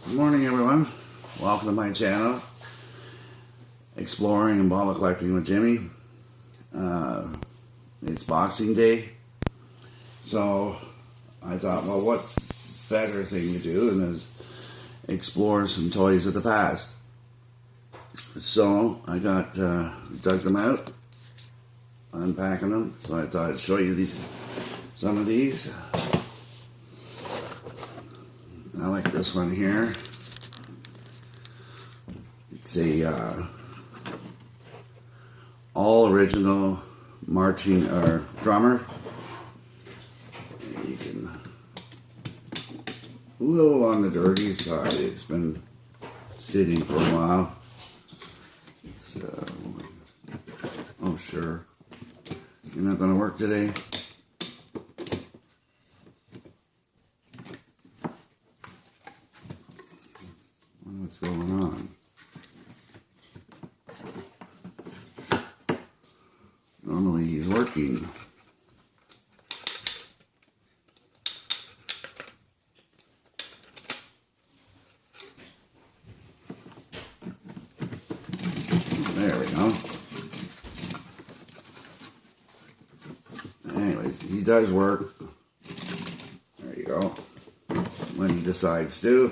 Good morning, everyone. Welcome to my channel, Exploring and Bottle Collecting with Jimmy. It's Boxing Day, so I thought, well, what better thing to do than is explore some toys of the past. So I got dug them out, unpacking them. So I thought I'd show you some of these. I like this one here. It's a all original marching or drummer. And you can a little on the dirty side. It's been sitting for a while. So, oh sure, you're not going to work today. What's going on? Normally he's working. There we go. Anyways, he does work. There you go. When he decides to.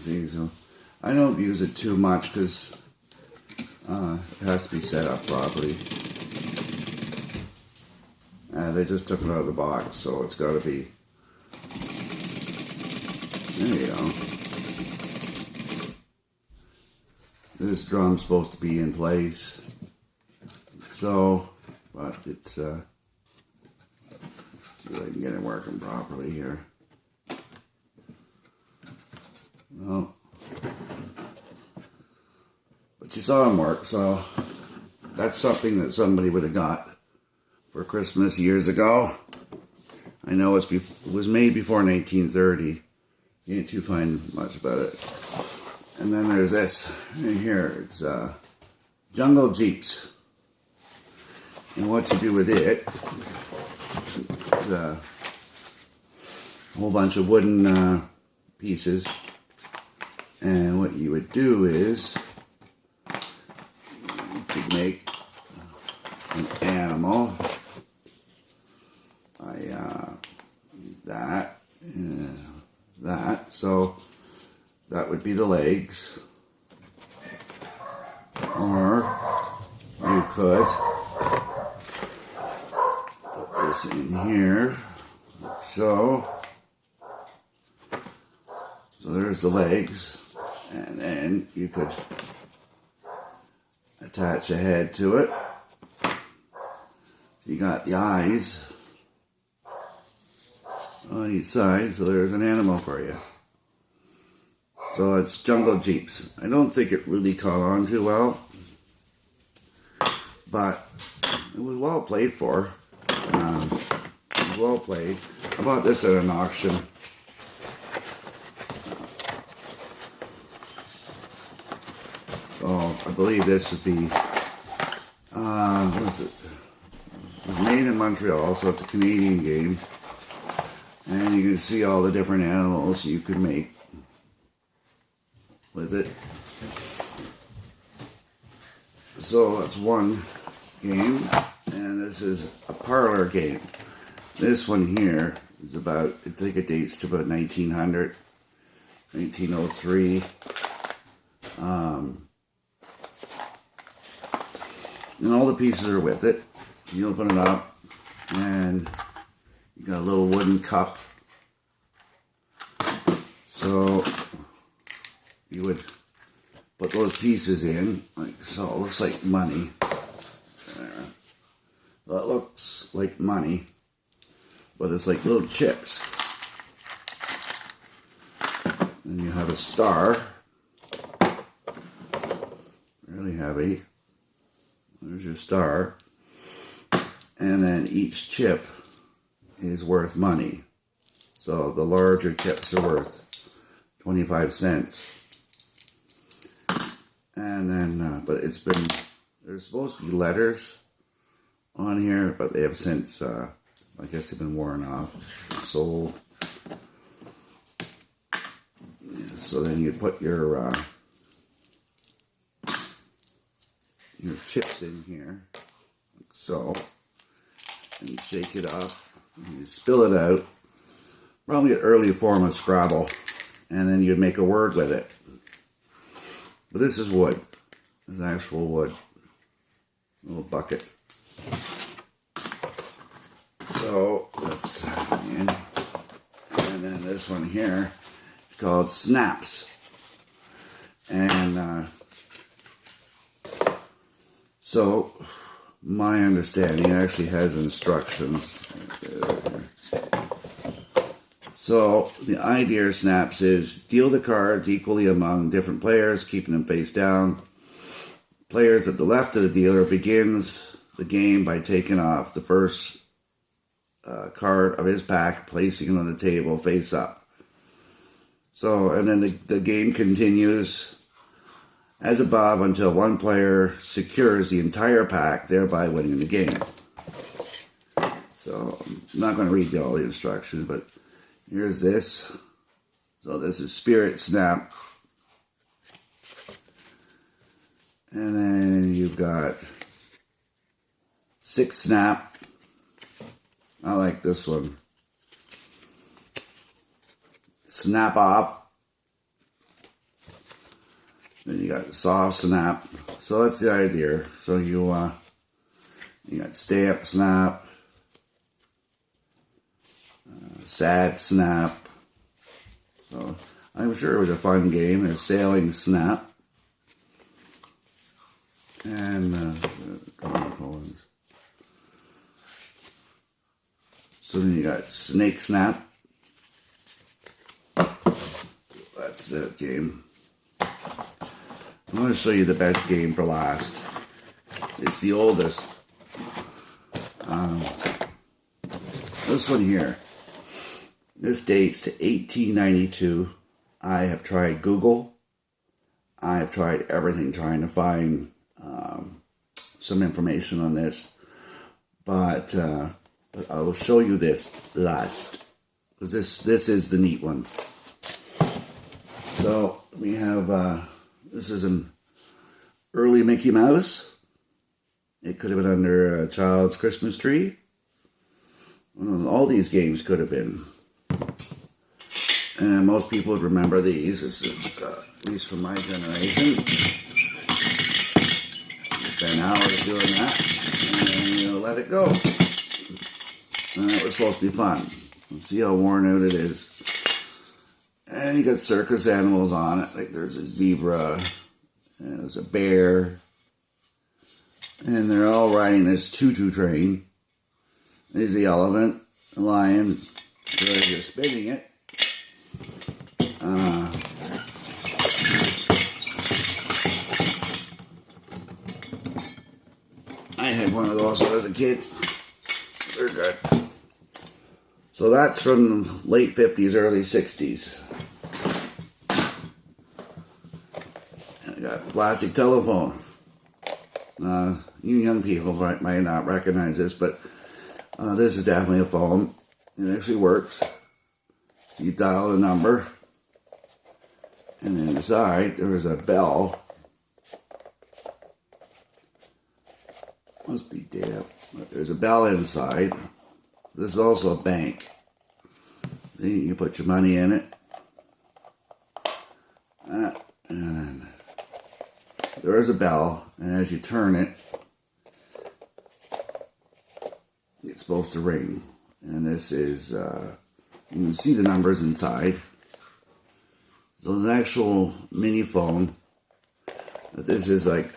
See, so I don't use it too much because it has to be set up properly. They just took it out of the box, so it's got to be. There you go. This drum's supposed to be in place, so, but it's see if I can get it working properly here. No. But you saw him work, so that's something that somebody would have got for Christmas years ago. I know it was made before 1930. You ain't too find much about it. And then there's this right here. It's Jungle Jeeps. And what you do with it is a whole bunch of wooden pieces. And what you would do is you could make an animal by that. So that would be the legs. Or you could put this in here. So there's the legs. And then you could attach a head to it. So you got the eyes on each side, so there's an animal for you. So it's Jungle Jeeps. I don't think it really caught on too well, but it was well played for. It was well played. I bought this at an auction. So I believe this would be, what is it? It was made in Montreal, so it's a Canadian game. And you can see all the different animals you could make with it. So that's one game, and this is a parlor game. This one here is about, I think it dates to about 1900, 1903. And all the pieces are with it. You open it up, and you got a little wooden cup. So you would put those pieces in, like so. It looks like money. There. That looks like money, but it's like little chips. Then you have a star. Really heavy. There's your star. And then each chip is worth money. So the larger chips are worth 25 cents. And then, but it's been, there's supposed to be letters on here, but they have since, I I guess they've been worn off, sold. So then you put your chips in here, like so, and you shake it up, and you spill it out. Probably an early form of Scrabble, and then you'd make a word with it. But this is wood. This is actual wood. A little bucket. So that's in. And then this one here is called Snaps. And so my understanding actually has instructions. So the idea of Snaps is deal the cards equally among different players, keeping them face down. Players at the left of the dealer begins the game by taking off the first card of his pack, placing it on the table face up. So, and then the game continues as above until one player secures the entire pack, thereby winning the game. So, I'm not going to read you all the instructions, but here's this. So this is Spirit Snap. And then you've got 6 Snap. I like this one. Snap Off. Then you got Soft Snap. So that's the idea. So you got Stamp Snap. Sad Snap. So I'm sure it was a fun game. There's Sailing Snap. And so then you got Snake Snap. That's that game. I'm going to show you the best game for last. It's the oldest. This one here. This dates to 1892. I have tried Google. I have tried everything trying to find some information on this. But I will show you this last. Because this is the neat one. So we have, this is an early Mickey Mouse. It could have been under a child's Christmas tree. All these games could have been. And most people would remember these. This is, at least from my generation. You spend hours doing that. And then you let it go. And it was supposed to be fun. See how worn out it is. And you got circus animals on it. Like there's a zebra. And there's a bear. And they're all riding this Toot Toot train. There's the elephant, the lion. They're just spinning it. I had one of those when I was a kid. They're good. So that's from late 50s, early 60s. I got plastic telephone. You young people might not recognize this, but this is definitely a phone. It actually works. So you dial the number, and then inside there is a bell. Must be damp. But there's a bell inside. This is also a bank. See, you put your money in it. And there is a bell, and as you turn it, it's supposed to ring. And this is, you can see the numbers inside. So it's an actual mini phone. But this is like,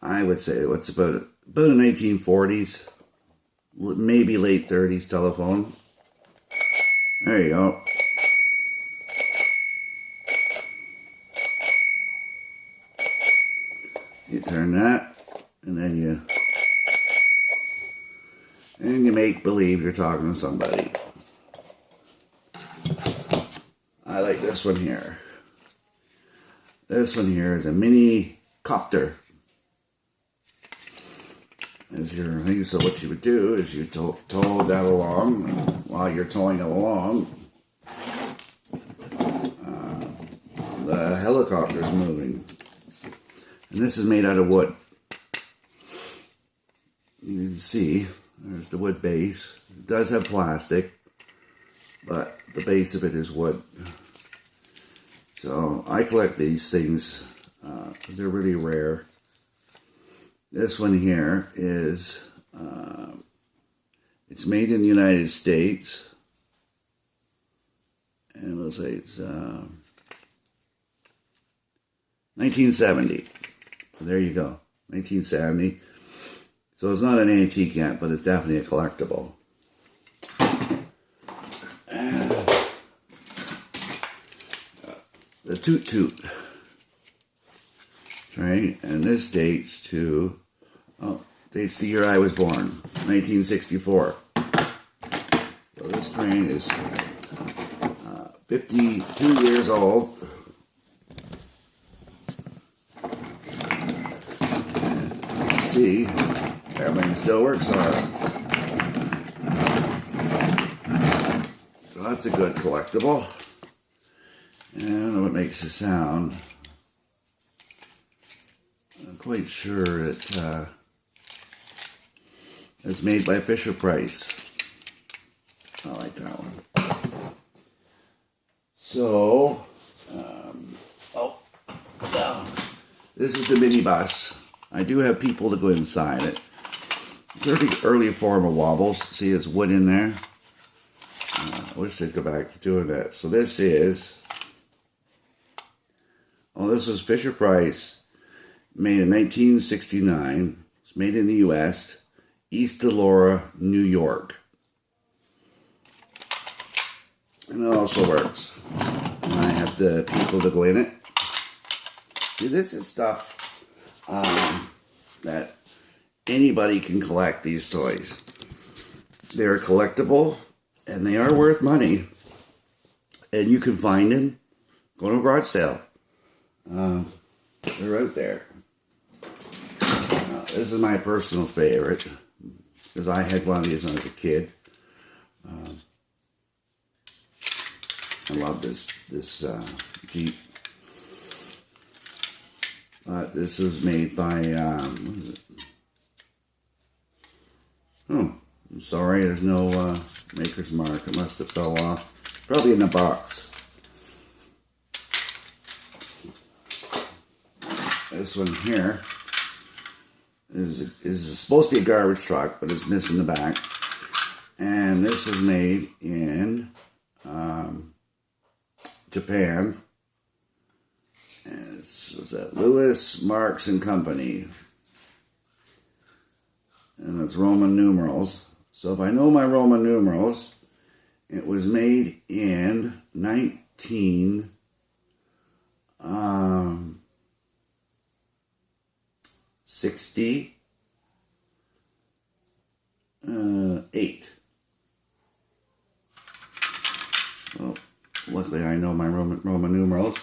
I would say, what's about a 1940s, maybe late 30s telephone. There you go. You turn that, and then you make believe you're talking to somebody. I like this one here. This one here is a mini copter. is your thing. So what you would do is you tow that along. While you're towing it along, the helicopter is moving. And this is made out of wood. You can see, there's the wood base. It does have plastic, but the base of it is wood. So I collect these things because they're really rare. This one here is, it's made in the United States. And let's say it's 1970. So there you go, 1970. So it's not an antique yet, but it's definitely a collectible. The Toot Toot. Right, and this dates to, dates the year I was born, 1964. So this train is 52 years old. And you can see, everything still works hard. So that's a good collectible. And I don't know what makes a sound. I'm quite sure it's made by FisherPrice. I like that one. So, this is the minibus. I do have people to go inside it. It's an early form of wobbles. See, it's wood in there. I wish they'd go back to doing that. So this is, this was FisherPrice, made in 1969. It's made in the U.S., East Delora, New York. And it also works. And I have the people to go in it. See, this is stuff that anybody can collect, these toys. They're collectible, and they are worth money. And you can find them. Go to a garage sale. They're out there. This is my personal favorite, because I had one of these when I was a kid. I love this Jeep. This was made by, what is it? Oh, I'm sorry, there's no maker's mark. It must have fell off. Probably in the box. This one here is supposed to be a garbage truck, but it's missing the back. And this was made in Japan. And it's Lewis, Marks and Company. And it's Roman numerals. So if I know my Roman numerals, it was made in 1968. Well, luckily I know my Roman numerals.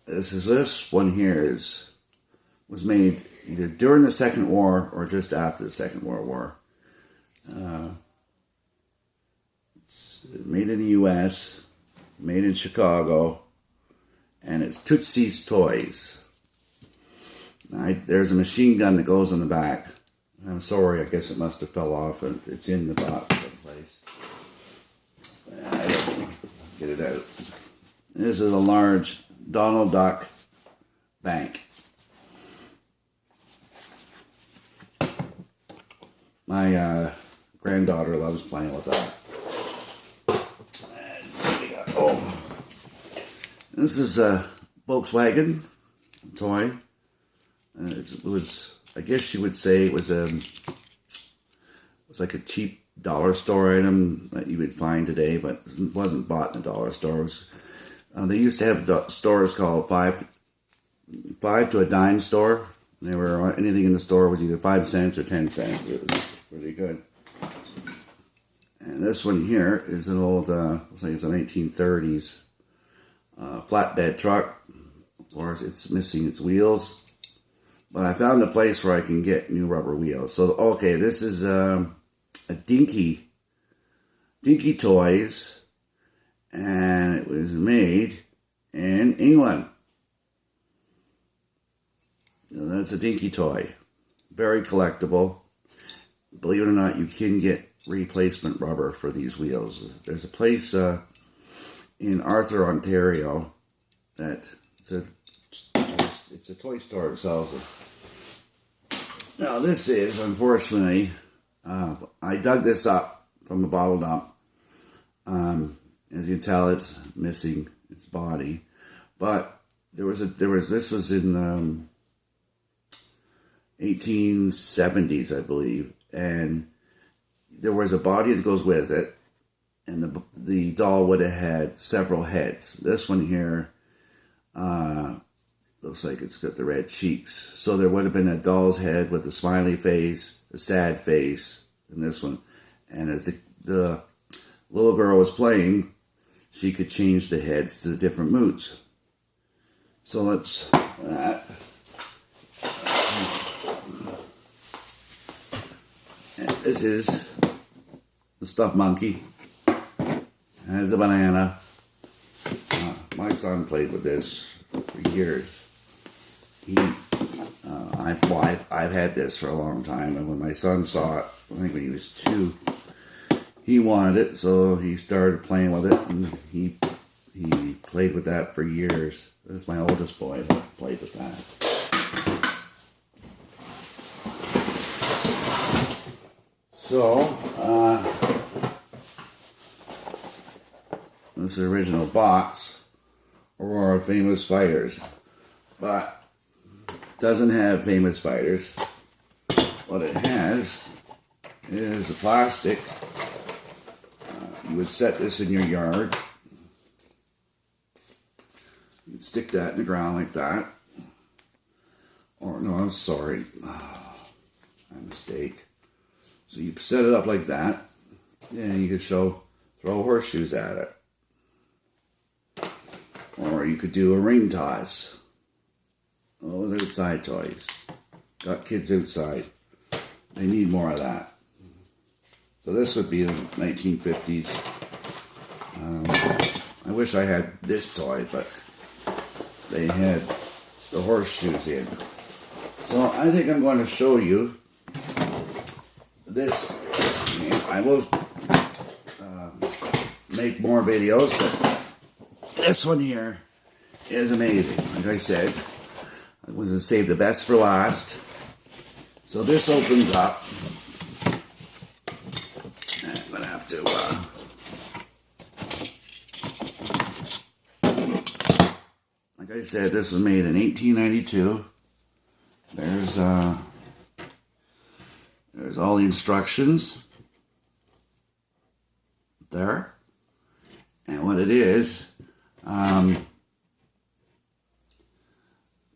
This one here was made either during the Second War or just after the Second World War. It's made in the U.S., made in Chicago, and it's Tootsie's Toys. There's a machine gun that goes on the back. I'm sorry, I guess it must have fell off, and it's in the box someplace. I don't know. Get it out. This is a large Donald Duck bank. My granddaughter loves playing with that. And so we got, this is a Volkswagen toy. It was, I guess you would say it was like a cheap dollar store item that you would find today, but it wasn't bought in a dollar store. They used to have stores called five to a dime store. They were, anything in the store was either 5 cents or 10 cents. It was pretty good. And this one here is an old, looks like it's a 1930s flatbed truck. Of course, it's missing its wheels, But I found a place where I can get new rubber wheels. So, okay, this is a Dinky Toys, and it was made in England. So that's a Dinky toy. Very collectible. Believe it or not, you can get replacement rubber for these wheels. There's a place in Arthur, Ontario, that it's a toy store that sells it. Now this is, unfortunately, I dug this up from a bottle dump. As you can tell, it's missing its body, but this was in 1870s, I believe, and there was a body that goes with it, and the doll would have had several heads. This one here looks like it's got the red cheeks. So there would have been a doll's head with a smiley face, a sad face, and this one. And as the little girl was playing, she could change the heads to the different moods. So let's that. And this is the stuffed monkey. Has a banana. My son played with this for years. I've had this for a long time, and when my son saw it, I think when he was 2, he wanted it, so he started playing with it, and he played with that for years. That's my oldest boy that played with that. So, this is the original box, Aurora Famous Fighters, but doesn't have famous fighters. What it has is a plastic. You would set this in your yard. You'd stick that in the ground like that. Or no, I'm sorry, my mistake. So you set it up like that, and you could throw horseshoes at it. Or you could do a ring toss. Those outside toys. Got kids outside. They need more of that. So this would be in the 1950s. I wish I had this toy, but they had the horseshoes in. So I think I'm going to show you this. I will make more videos, but this one here is amazing. Like I said, I was going to save the best for last. So this opens up. I'm going to have to like I said, this was made in 1892. There's all the instructions there. And what it is,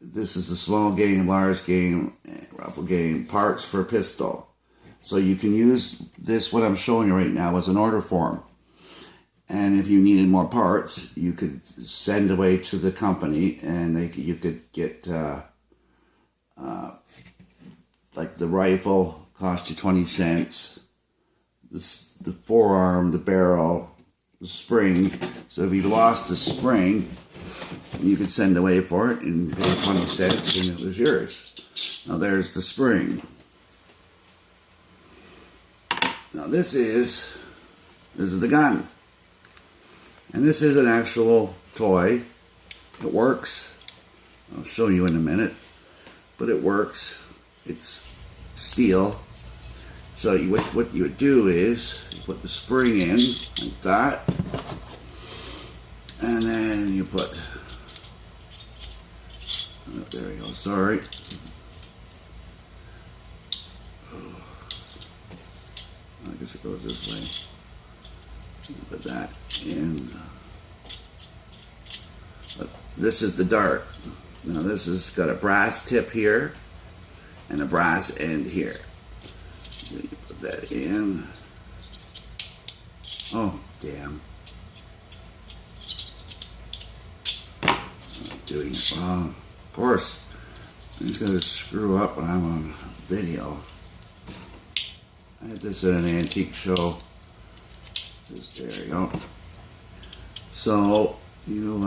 this is a small game, large game, rifle game, parts for pistol. So you can use this, what I'm showing you right now, as an order form. And if you needed more parts, you could send away to the company, and you could get, like the rifle cost you 20 cents, the forearm, the barrel, the spring. So if you lost the spring, you could send away for it and pay 20 cents, and it was yours. Now there's the spring. Now this is the gun. And this is an actual toy. It works. I'll show you in a minute. But it works. It's steel. So what you would do is you put the spring in like that. And then you put, oh, there we go, sorry. I guess it goes this way. Put that in. But this is the dart. Now this has got a brass tip here and a brass end here. So you put that in. Oh, damn. I'm doing it wrong. Of course. It's going to screw up when I'm on video. I had this at an antique show. There you go. So, you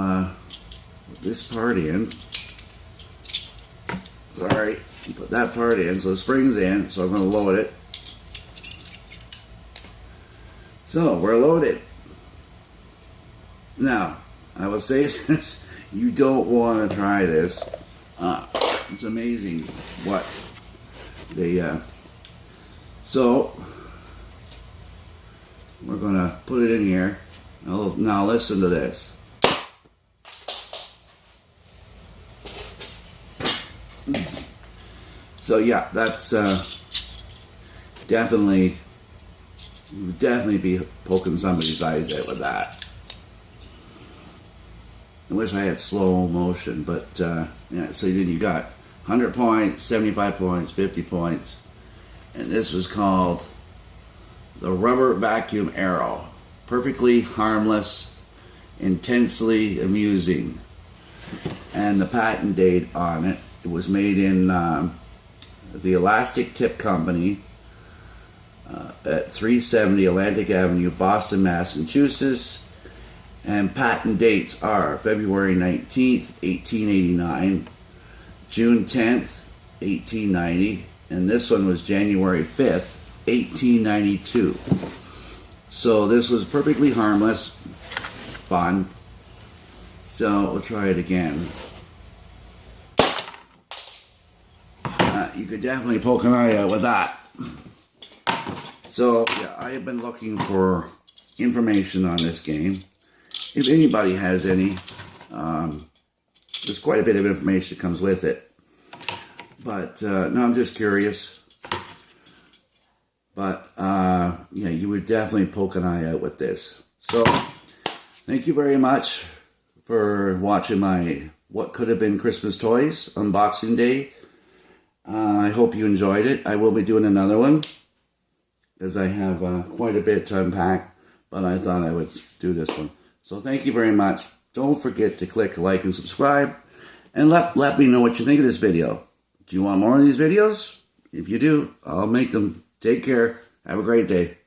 put this part in. Sorry, put that part in. So the spring's in, so I'm going to load it. So, we're loaded. Now, I will say this, you don't want to try this. It's amazing what they, so, we're going to put it in here. Now listen to this. So yeah, that's definitely, you would definitely be poking somebody's eyes out with that. I wish I had slow motion, but yeah, so then you got 100 points, 75 points, 50 points, and this was called the Rubber Vacuum Arrow. Perfectly harmless, intensely amusing. And the patent date on it, it was made in the Elastic Tip Company at 370 Atlantic Avenue, Boston, Massachusetts. And patent dates are February 19th, 1889, June 10th, 1890, and this one was January 5th, 1892. So this was perfectly harmless, fun. So we'll try it again. You could definitely poke an eye out with that. So yeah, I have been looking for information on this game. If anybody has any, there's quite a bit of information that comes with it. But no, I'm just curious. But yeah, you would definitely poke an eye out with this. So thank you very much for watching my what could have been Christmas toys unboxing day. I hope you enjoyed it. I will be doing another one because I have quite a bit to unpack, but I thought I would do this one. So thank you very much. Don't forget to click like and subscribe, and let me know what you think of this video. Do you want more of these videos? If you do, I'll make them. Take care. Have a great day.